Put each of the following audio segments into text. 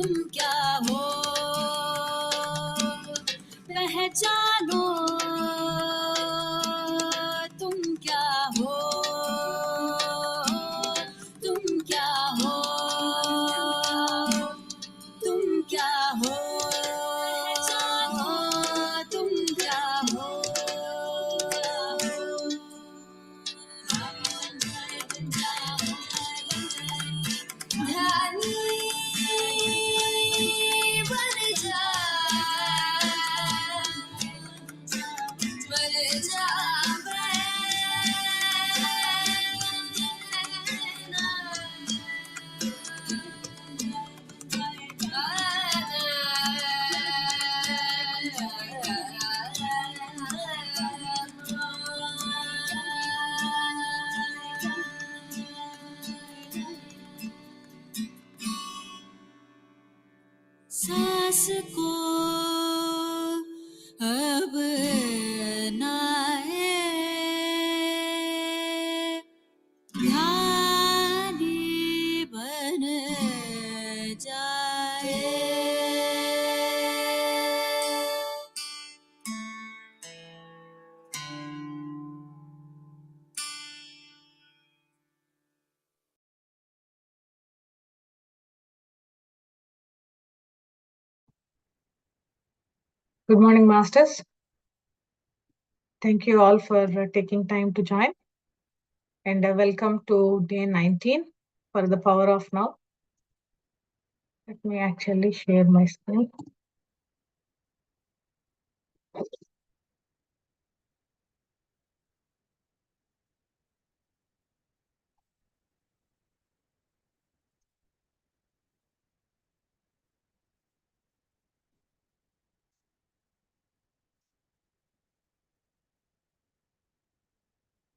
क्या हो पहचानो तुम क्या हो तुम क्या हो तुम क्या हो पहचानो तुम क्या हो ध्यानी बन जा सांस को अब नाए ध्यानी बन जाए Good morning, Masters. Thank you all for taking time to join. And welcome to day 19 for the power of now. Let me actually share my screen.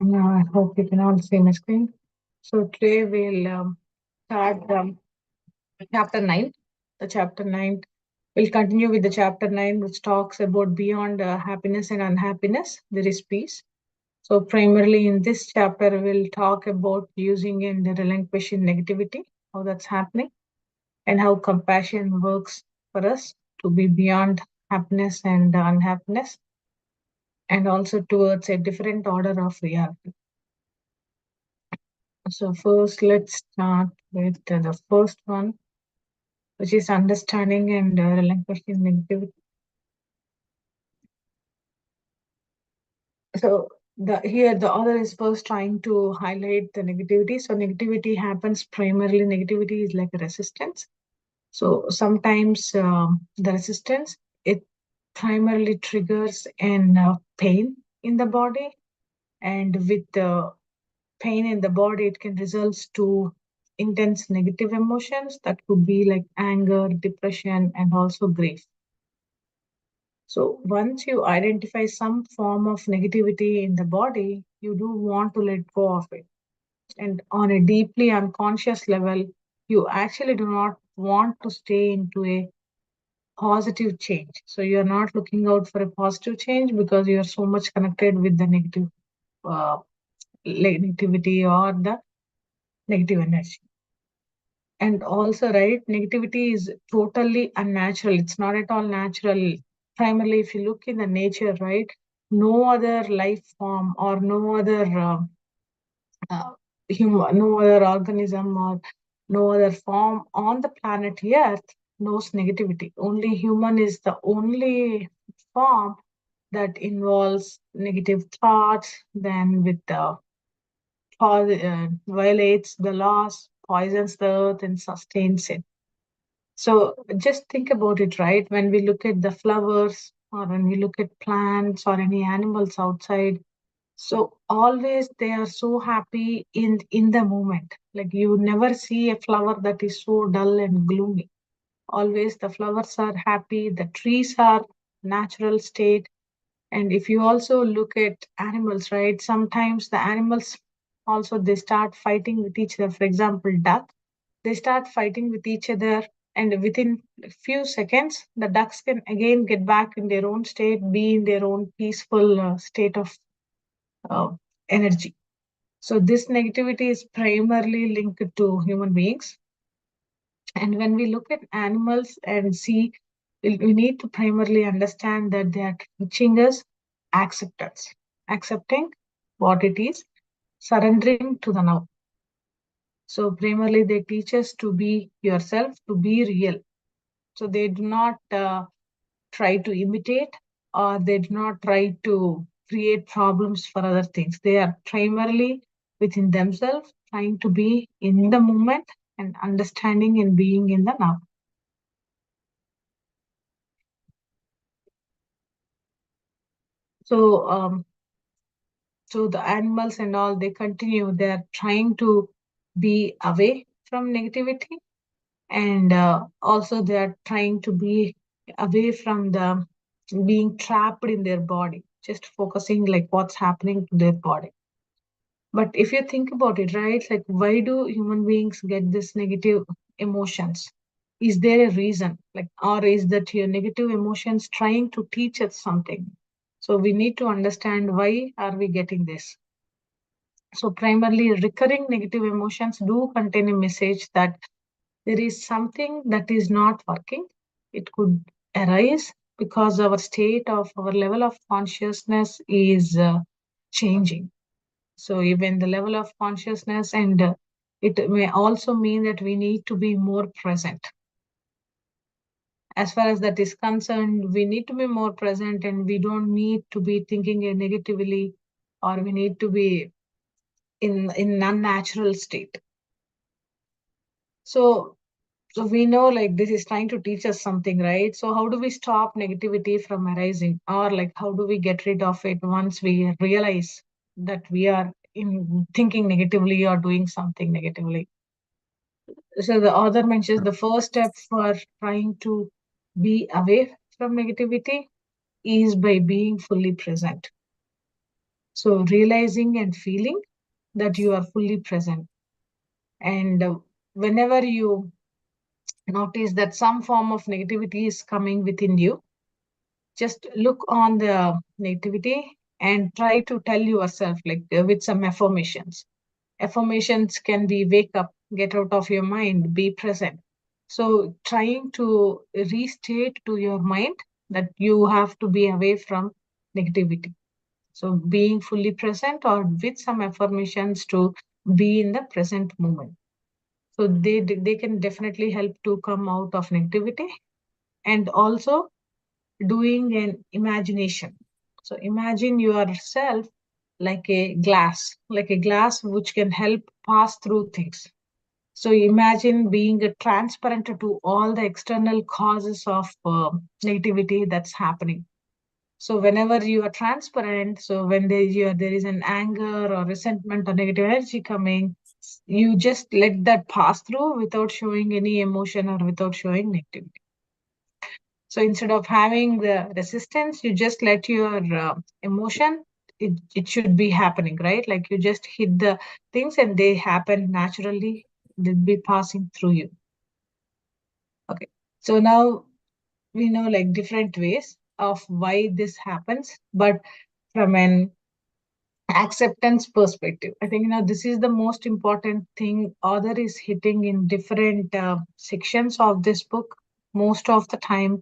Now I hope you can all see my screen. So today we'll start chapter 9. The chapter 9. We'll continue with the chapter 9, which talks about beyond happiness and unhappiness, there is peace. So primarily in this chapter, we'll talk about using and relinquishing negativity, how that's happening, and how compassion works for us to be beyond happiness and unhappiness, and also towards a different order of reality. So first, let's start with the first one, which is understanding and relinquishing negativity. So here the author is first trying to highlight the negativity. So negativity happens primarily, negativity is like a resistance. So sometimes the resistance, it primarily triggers an pain in the body, and with the pain in the body, it can result to intense negative emotions that could be like anger, depression, and also grief. So once you identify some form of negativity in the body, you do want to let go of it. And on a deeply unconscious level, you actually do not want to stay into a positive change. So you're not looking out for a positive change because you're so much connected with the uh, negativity or the negative energy. And also, right, negativity is totally unnatural. It's not at all natural. Primarily, if you look in the nature, right, no other life form or no other no other organism or no other form on the planet Earth knows negativity. Only human is the only form that involves negative thoughts, then with the violates the laws, poisons the earth, and sustains it. So just think about it, right? When we look at the flowers or when we look at plants or any animals outside, so always they are so happy in the moment. Like you never see a flower that is so dull and gloomy. Always the flowers are happy, the trees are natural state. And if you also look at animals, right? Sometimes the animals also they start fighting with each other. For example, duck, they start fighting with each other, and within a few seconds, the ducks can again get back in their own state, be in their own peaceful state of uh, energy. So this negativity is primarily linked to human beings. And when we look at animals and see, we need to primarily understand that they are teaching us acceptance, accepting what it is, surrendering to the now. So primarily they teach us to be yourself, to be real. So they do not try to imitate, or they do not try to create problems for other things. They are primarily within themselves trying to be in the moment and understanding and being in the now. So so the animals and all, they continue, they're trying to be away from negativity, and also they are trying to be away from the being trapped in their body, just focusing like what's happening to their body. But if you think about it, right, like why do human beings get this negative emotions? Is there a reason, like, or is that your negative emotions trying to teach us something? So we need to understand why are we getting this. So primarily recurring negative emotions do contain a message that there is something that is not working. It could arise because our state of our level of consciousness is changing. So even the level of consciousness, and it may also mean that we need to be more present. As far as that is concerned, we need to be more present, and we don't need to be thinking negatively, or we need to be in unnatural state. So so we know like this is trying to teach us something, right? So how do we stop negativity from arising, or like how do we get rid of it once we realize that we are in thinking negatively or doing something negatively? So the author mentions the first step for trying to be away from negativity is by being fully present. So realizing and feeling that you are fully present. And whenever you notice that some form of negativity is coming within you, just look on the negativity and try to tell yourself, like with some affirmations. Affirmations can be wake up, get out of your mind, be present. So trying to restate to your mind that you have to be away from negativity. So being fully present, or with some affirmations to be in the present moment. So they can definitely help to come out of negativity. And also doing an imagination. So imagine yourself like a glass which can help pass through things. So imagine being a transparent to all the external causes of negativity that's happening. So whenever you are transparent, so when there is an anger or resentment or negative energy coming, you just let that pass through without showing any emotion or without showing negativity. So instead of having the resistance, you just let your emotion, it should be happening, right? Like you just hit the things and they happen naturally, they'll be passing through you. Okay. So now we know like different ways of why this happens, but from an acceptance perspective, I think this is the most important thing author is hitting in different sections of this book most of the time.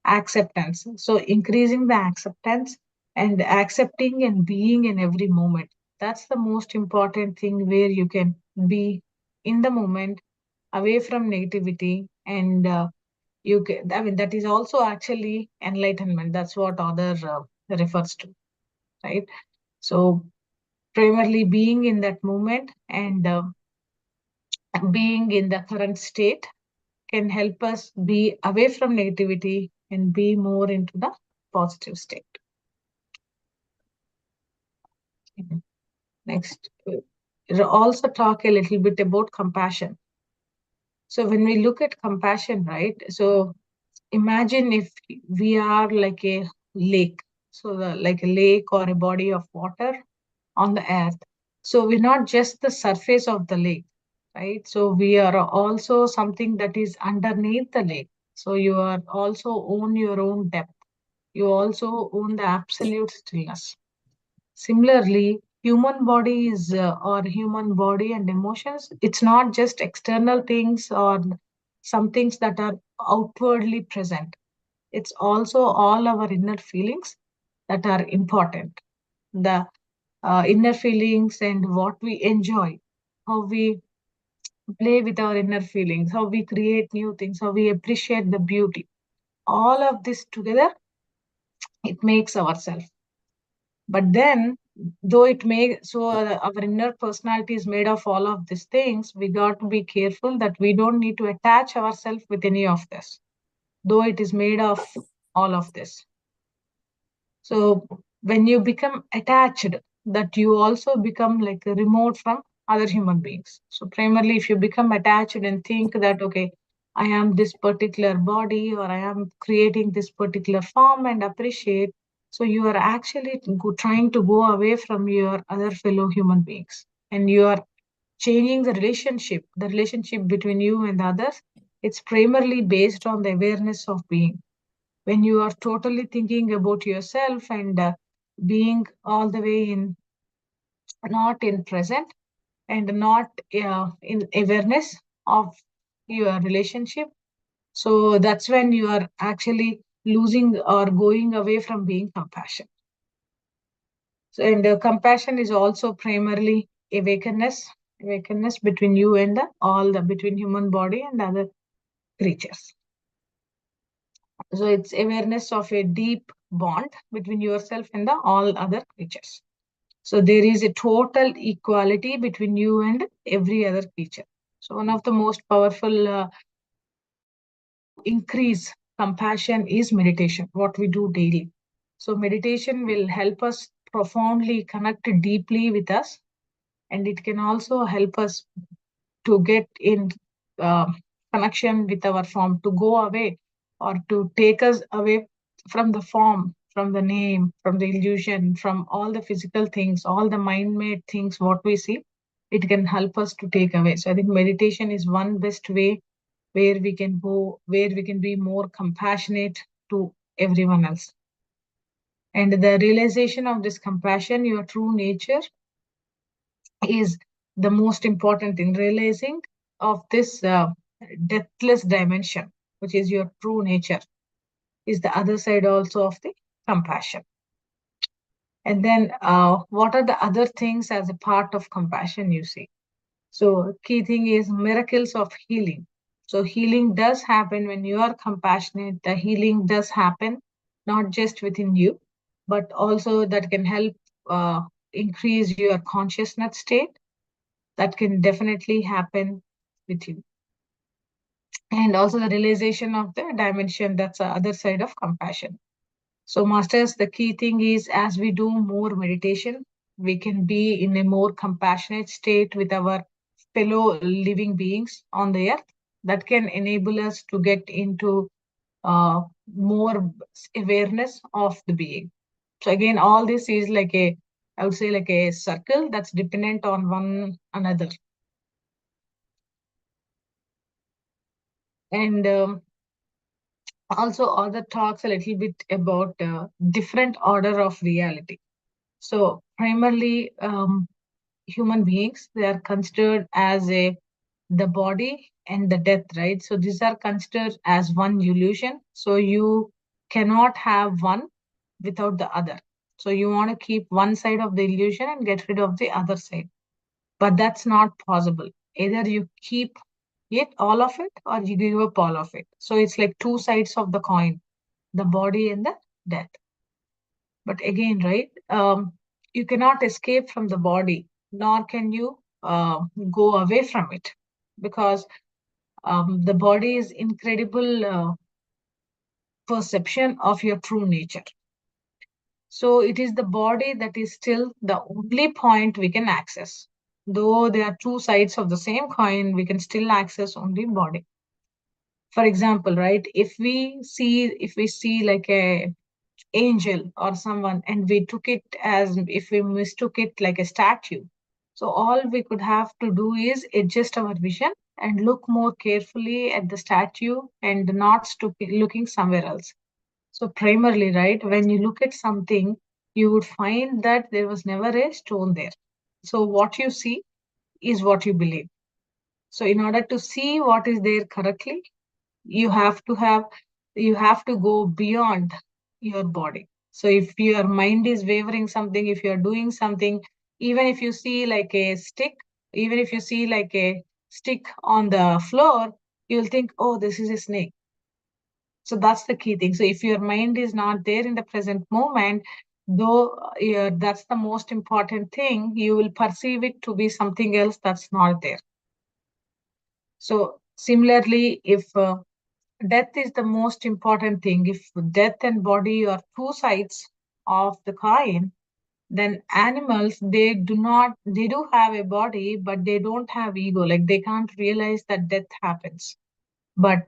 Acceptance. So increasing the acceptance and accepting and being in every moment. That's the most important thing where you can be in the moment, away from negativity, and you can. I mean, that is also actually enlightenment. That's what other refers to, right? So primarily being in that moment and being in the current state can help us be away from negativity and be more into the positive state. Mhm. Next, we'll also talk a little bit about compassion. So when we look at compassion, right? So imagine if we are like a lake, so like a lake or a body of water on the earth. So we're not just the surface of the lake, right? So we are also something that is underneath the lake. So you are also own your own depth. You also own the absolute stillness. Similarly, human body is or human body and emotions. It's not just external things or some things that are outwardly present. It's also all our inner feelings that are important. The inner feelings and what we enjoy, how we play with our inner feelings, how we create new things, how we appreciate the beauty. All of this together, it makes ourselves. But then, though it may, so our inner personality is made of all of these things, we got to be careful that we don't need to attach ourselves with any of this, though it is made of all of this. So when you become attached, that you also become like remote from other human beings. So primarily, if you become attached and think that, okay, I am this particular body or I am creating this particular form and appreciate, so you are actually trying to go away from your other fellow human beings, and you are changing the relationship between you and others. It's primarily based on the awareness of being. When you are totally thinking about yourself and being all the way in, not in present, and not in awareness of your relationship, so that's when you are actually losing or going away from being compassion. So, and compassion is also primarily awakeness between you and all the between human body and other creatures. So it's awareness of a deep bond between yourself and the all other creatures. So there is a total equality between you and every other creature. So one of the most powerful ways to increase compassion is meditation, what we do daily. So meditation will help us profoundly connect deeply with us, and it can also help us to get in uh, connection with our form, to go away or to take us away from the form, from the name, from the illusion, from all the physical things, all the mind made things, what we see. It can help us to take away. So I think meditation is one best way where we can go, where we can be more compassionate to everyone else. And the realization of this compassion, your true nature, is the most important thing. Realizing of this deathless dimension, which is your true nature, is the other side also of the compassion. And then, what are the other things as a part of compassion you see? So, key thing is miracles of healing. So, healing does happen when you are compassionate. The healing does happen not just within you, but also that can help increase your consciousness state. That can definitely happen with you. And also the realization of the dimension, that's the other side of compassion. So, masters, the key thing is as we do more meditation, we can be in a more compassionate state with our fellow living beings on the earth. That can enable us to get into more awareness of the being. So, again, all this is like I would say, like a circle that's dependent on one another. And also other talks a little bit about different order of reality. So primarily human beings, they are considered as a the body and the death, right? So these are considered as one illusion. So you cannot have one without the other. So you want to keep one side of the illusion and get rid of the other side, but that's not possible. Either you keep it, all of it, or you give up all of it. So it's like two sides of the coin, the body and the death. But again, right, you cannot escape from the body, nor can you go away from it, because the body is incredible perception of your true nature. So it is the body that is still the only point we can access. Though there are two sides of the same coin, we can still access only body. For example, right, if we see like a angel or someone and we took it as if we mistook it like a statue, so all we could have to do is adjust our vision and look more carefully at the statue and not looking somewhere else. So primarily, right, when you look at something, you would find that there was never a stone there. So what you see is what you believe. So in order to see what is there correctly, you have to have, you have to go beyond your body. So if your mind is wavering something, if you're doing something, even if you see like a stick, even if you see like a stick on the floor, you'll think, oh, this is a snake. So that's the key thing. So if your mind is not there in the present moment, though that's the most important thing, you will perceive it to be something else that's not there. So similarly, if death is the most important thing, if death and body are two sides of the coin, then animals, they do have a body, but they don't have ego. Like they can't realize that death happens. But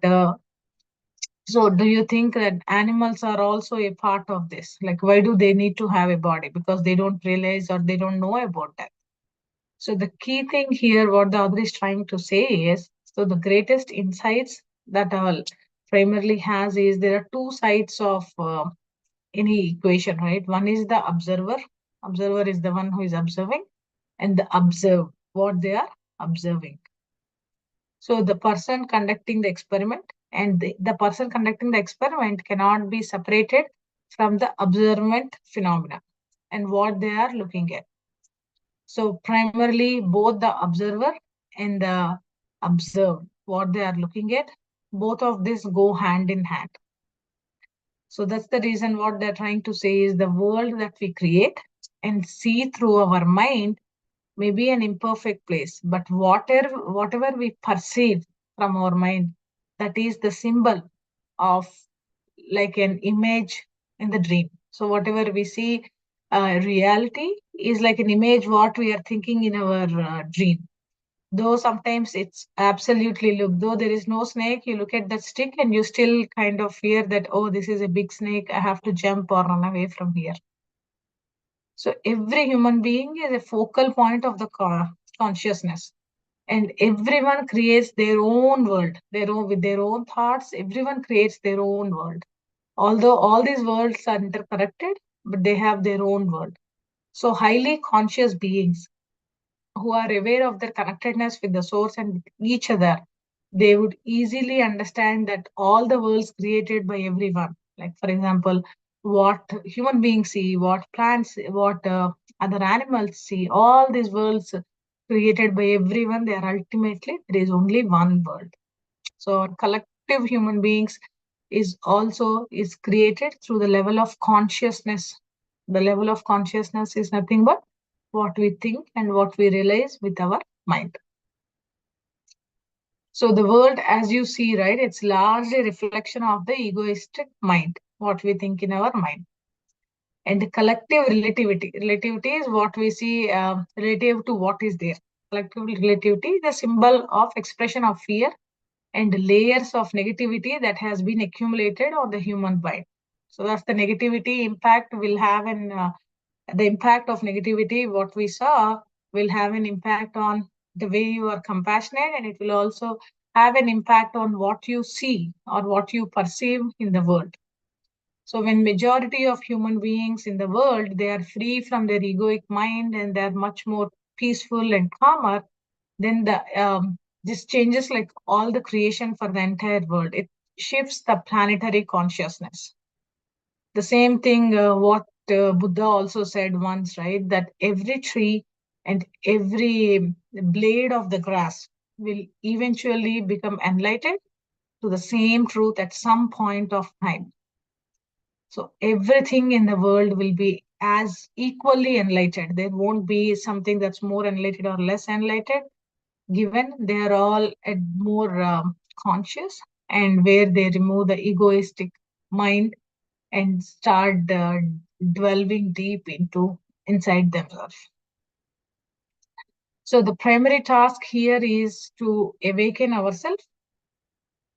so, do you think that animals are also a part of this? Like, why do they need to have a body? Because they don't realize or they don't know about that. So, the key thing here, what the author is trying to say is, so the greatest insights that all primarily has is there are two sides of any equation, right? One is the observer. Observer is the one who is observing, and the observe what they are observing. So the person conducting the experiment and the person conducting the experiment cannot be separated from the observant phenomena and what they are looking at. So primarily both the observer and the observed, what they are looking at, both of this go hand in hand. So that's the reason what they're trying to say is the world that we create and see through our mind may be an imperfect place, but whatever we perceive from our mind, that is the symbol of like an image in the dream. So whatever we see, reality is like an image what we are thinking in our dream. Though sometimes it's absolutely look, though there is no snake, you look at that stick and you still kind of fear that, oh, this is a big snake, I have to jump or run away from here. So every human being is a focal point of the consciousness, and everyone creates their own world, their own with their own thoughts. Everyone creates their own world. Although all these worlds are interconnected, but they have their own world. So highly conscious beings who are aware of their connectedness with the source and with each other, they would easily understand that all the worlds created by everyone, like for example, what human beings see, what plants, what other animals see, all these worlds created by everyone, they are ultimately, there is only one world. So our collective human beings is created through the level of consciousness. The level of consciousness is nothing but what we think and what we realize with our mind. So the world, as you see, right, it's largely a reflection of the egoistic mind, what we think in our mind. And the collective relativity. Relativity is what we see relative to what is there. Collective relativity is a symbol of expression of fear and layers of negativity that has been accumulated on the human mind. So that's the negativity impact will have an the impact of negativity, what we saw, will have an impact on the way you are compassionate, and it will also have an impact on what you see or what you perceive in the world. So when majority of human beings in the world, they are free from their egoic mind and they're much more peaceful and calmer, then this changes like all the creation for the entire world. It shifts the planetary consciousness. The same thing what Buddha also said once, right? That every tree and every blade of the grass will eventually become enlightened to the same truth at some point of time. So everything in the world will be as equally enlightened. There won't be something that's more enlightened or less enlightened, given they are all at more conscious and where they remove the egoistic mind and start delving deep into inside themselves. So the primary task here is to awaken ourselves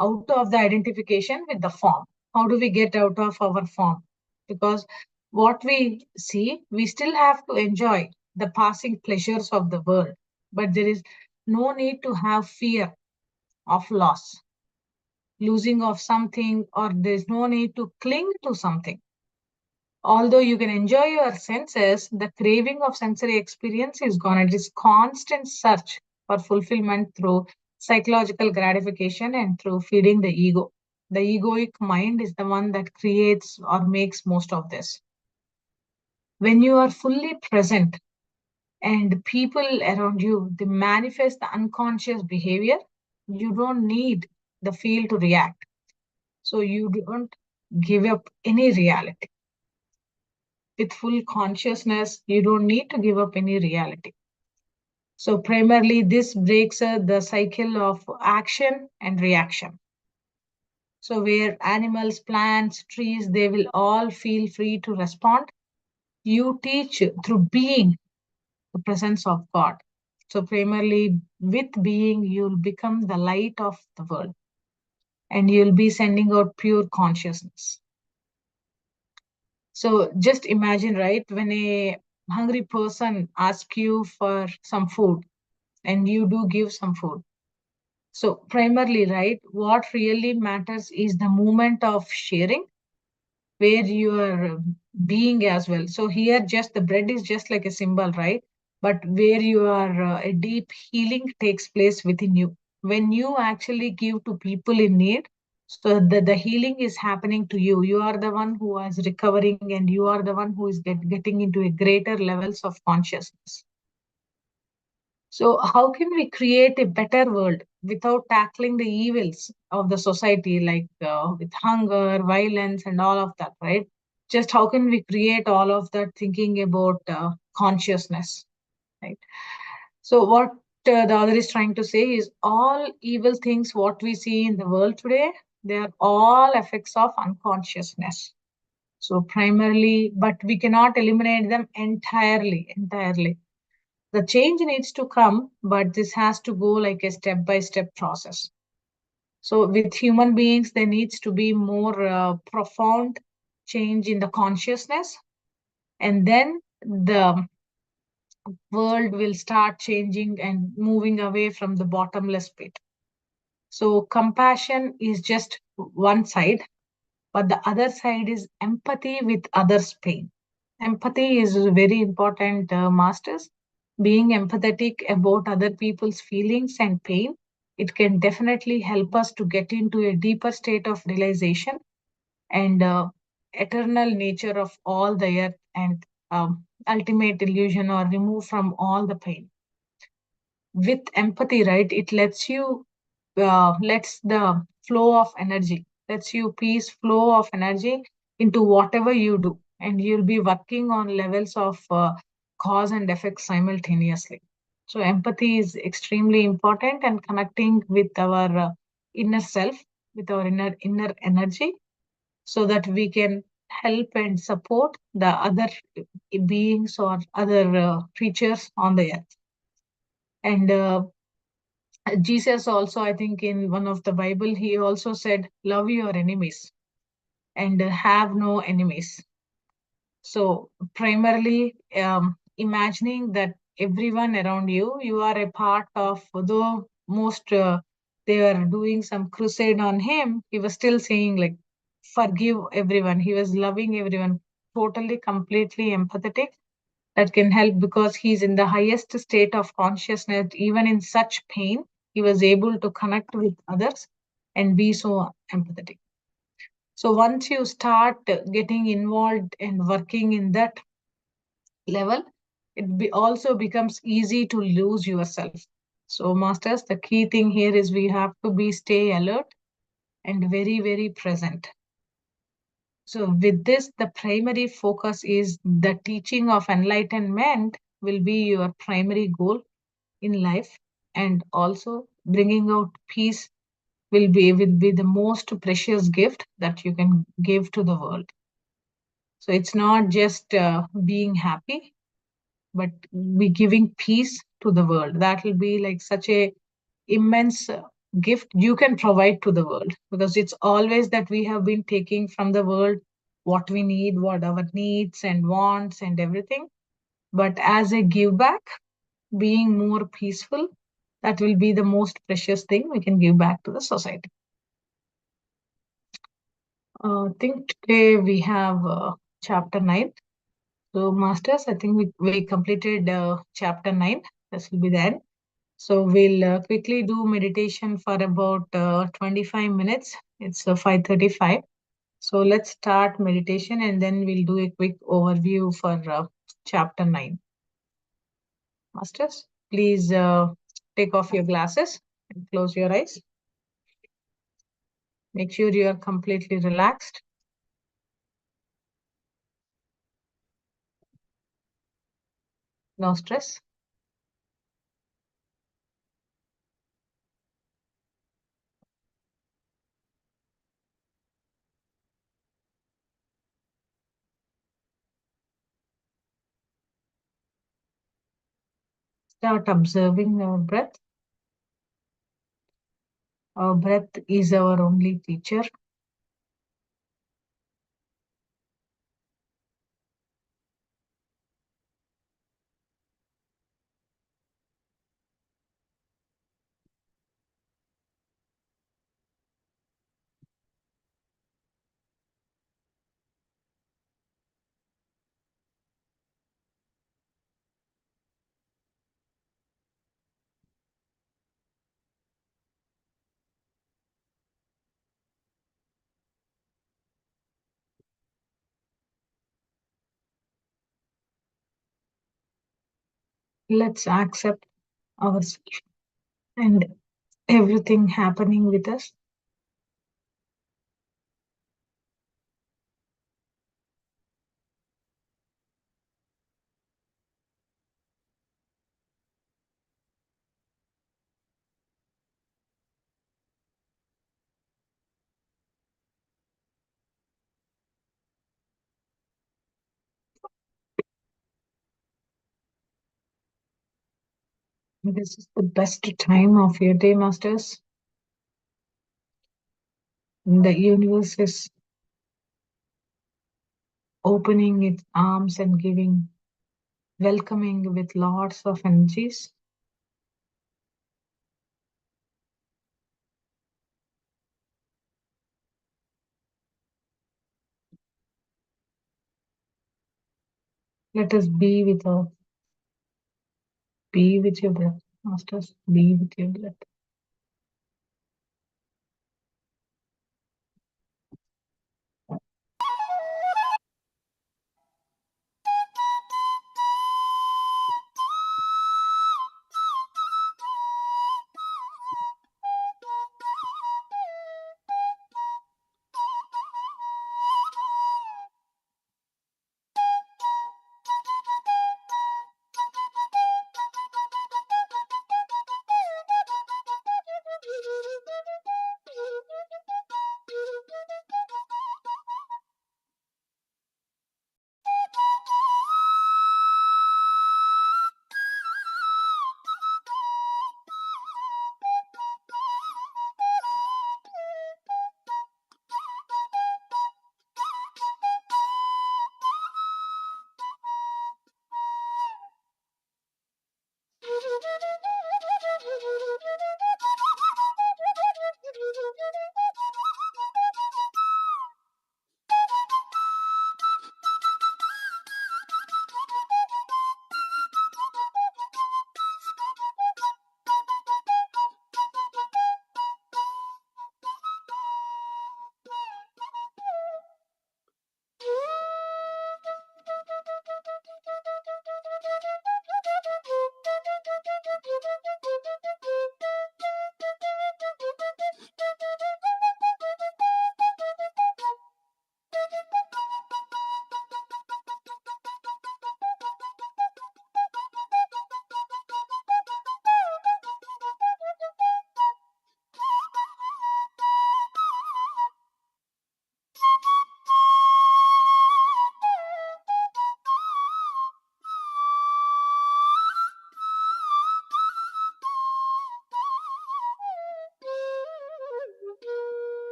out of the identification with the form. How do we get out of our form? Because what we see, we still have to enjoy the passing pleasures of the world, but there is no need to have fear of loss, losing of something, or there's no need to cling to something. Although you can enjoy your senses, the craving of sensory experience is gone. It is constant search for fulfillment through psychological gratification, and through feeding the ego. The egoic mind is the one that creates or makes most of this. When you are fully present and people around you, they manifest the unconscious behavior, you don't need the field to react. So you don't give up any reality. With full consciousness, you don't need to give up any reality. So primarily, this breaks the cycle of action and reaction. So where animals, plants, trees, they will all feel free to respond. You teach through being the presence of God. So primarily with being, you'll become the light of the world and you'll be sending out pure consciousness. So just imagine, right, when a hungry person asks you for some food and you do give some food. So primarily, right, what really matters is the moment of sharing where you are being as well. So here, just the bread is just like a symbol, right? But where you are, a deep healing takes place within you. When you actually give to people in need, so the healing is happening to you. You are the one who is recovering and you are the one who is getting into a greater levels of consciousness. So, how can we create a better world without tackling the evils of the society, like with hunger, violence, and all of that, right? Just how can we create all of that thinking about consciousness, right? So, what the other is trying to say is all evil things what we see in the world today, they are all effects of unconsciousness. So, primarily, but we cannot eliminate them entirely. The change needs to come, but this has to go like a step by step process. So with human beings, there needs to be more profound change in the consciousness, and then the world will start changing and moving away from the bottomless pit. So compassion is just one side, but the other side is empathy with others' pain. Empathy is very important, masters. Being empathetic about other people's feelings and pain, it can definitely help us to get into a deeper state of realization and eternal nature of all the earth and ultimate illusion or remove from all the pain. With empathy, right, it lets the flow of energy, lets you peace flow of energy into whatever you do, and you'll be working on levels of cause and effect simultaneously. So empathy is extremely important and connecting with our inner self, with our inner energy, so that we can help and support the other beings or other creatures on the earth. And Jesus also, I think, in one of the Bible, he also said, "Love your enemies and have no enemies." So primarily, imagining that everyone around you, you are a part of. Though most they were doing some crusade on him, he was still saying like, "Forgive everyone." He was loving everyone, totally, completely empathetic. That can help because he's in the highest state of consciousness. Even in such pain, he was able to connect with others and be so empathetic. So once you start getting involved and working in that level, also becomes easy to lose yourself. So masters, the key thing here is we have to be stay alert and very, very present. So with this, the primary focus is the teaching of enlightenment will be your primary goal in life, and also bringing out peace will be the most precious gift that you can give to the world. So it's not just being happy, but be giving peace to the world. That will be like such a immense gift you can provide to the world, because it's always that we have been taking from the world what we need, what our needs and wants and everything. But as a give back, being more peaceful, that will be the most precious thing we can give back to the society. I think today we have chapter 9. So, masters, I think we completed chapter 9. This will be the end. So we'll quickly do meditation for about 25 minutes. It's 5:35. So let's start meditation and then we'll do a quick overview for chapter 9. Masters, please take off your glasses and close your eyes. Make sure you are completely relaxed. No stress. Start observing our breath. Our breath is our only teacher. Let's accept ourselves and everything happening with us. This is the best time of your day, Masters. The universe is opening its arms and giving, welcoming with lots of energies. Let us be with your breath, Masters. Be with your breath.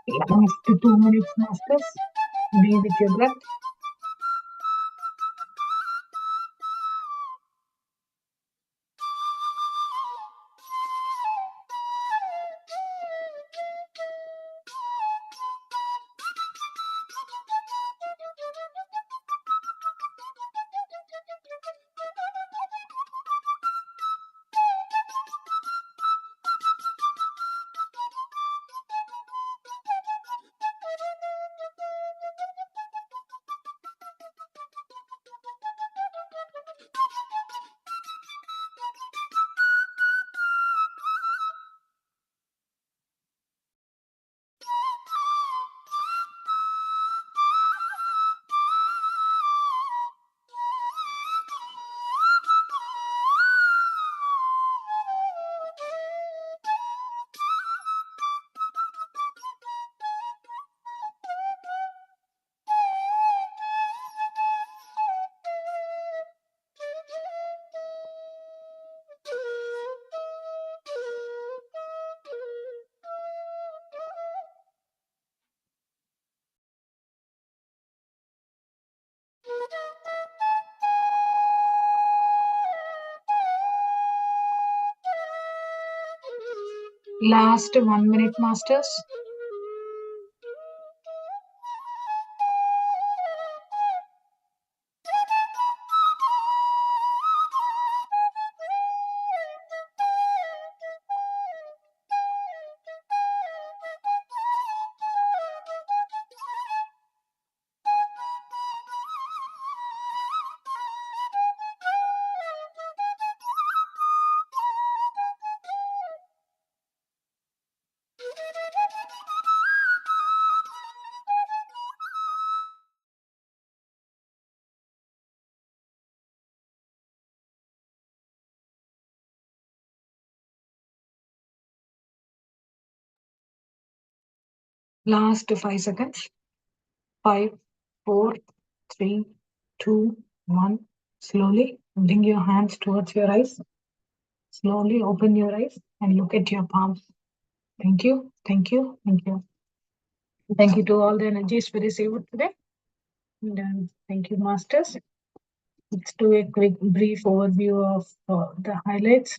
Last 2 minutes, masters. Be with your breath. Last 1 minute, masters. Last 5 seconds. 5, 4, 3, 2, 1. Slowly bring your hands towards your eyes. Slowly open your eyes and look at your palms. Thank you. Thank you. Thank you. Thank you to all the energies we received today. And thank you, masters. Let's do a quick, brief overview of the highlights.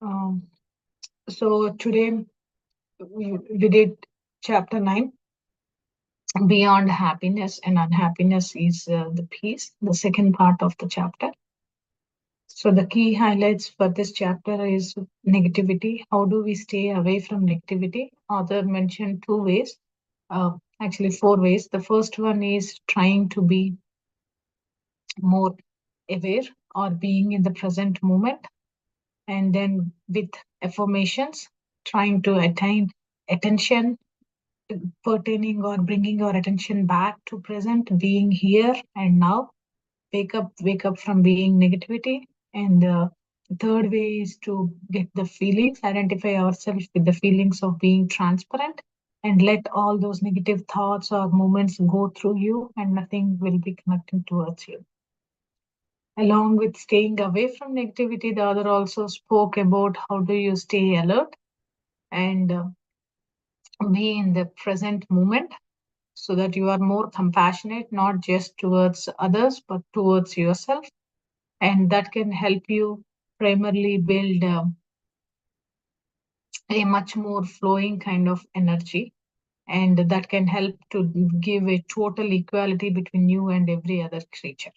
Um, so today we did chapter 9. Beyond happiness and unhappiness is the peace, the second part of the chapter. So the key highlights for this chapter is negativity. How do we stay away from negativity? Author mentioned 2 ways, actually 4 ways. The first one is trying to be more aware or being in the present moment, and then with affirmations, trying to attain attention, pertaining or bringing your attention back to present, being here and now. Wake up from being negativity. And the third way is to get the feelings, identify ourselves with the feelings of being transparent, and let all those negative thoughts or moments go through you, and nothing will be connecting towards you. Along with staying away from negativity, the other also spoke about how do you stay alert and be in the present moment, so that you are more compassionate, not just towards others, but towards yourself. And that can help you primarily build a much more flowing kind of energy. And that can help to give a total equality between you and every other creature.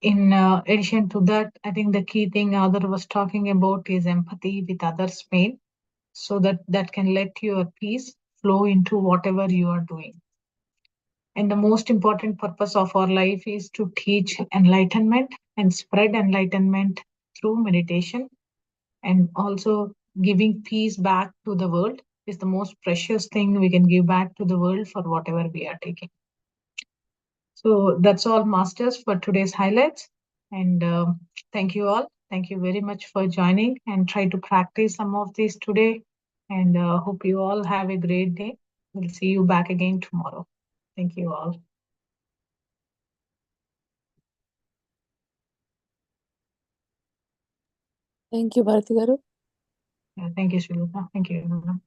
In addition to that, I think the key thing Other was talking about is empathy with others' pain, so that that can let your peace flow into whatever you are doing. And the most important purpose of our life is to teach enlightenment and spread enlightenment through meditation. And also, giving peace back to the world is the most precious thing we can give back to the world for whatever we are taking. So that's all, masters, for today's highlights. And thank you all. Thank you very much for joining, and try to practice some of these today. And hope you all have a great day. We'll see you back again tomorrow. Thank you all. Thank you Bharati garu. Yeah, thank you, Shilpa. Thank you, everyone.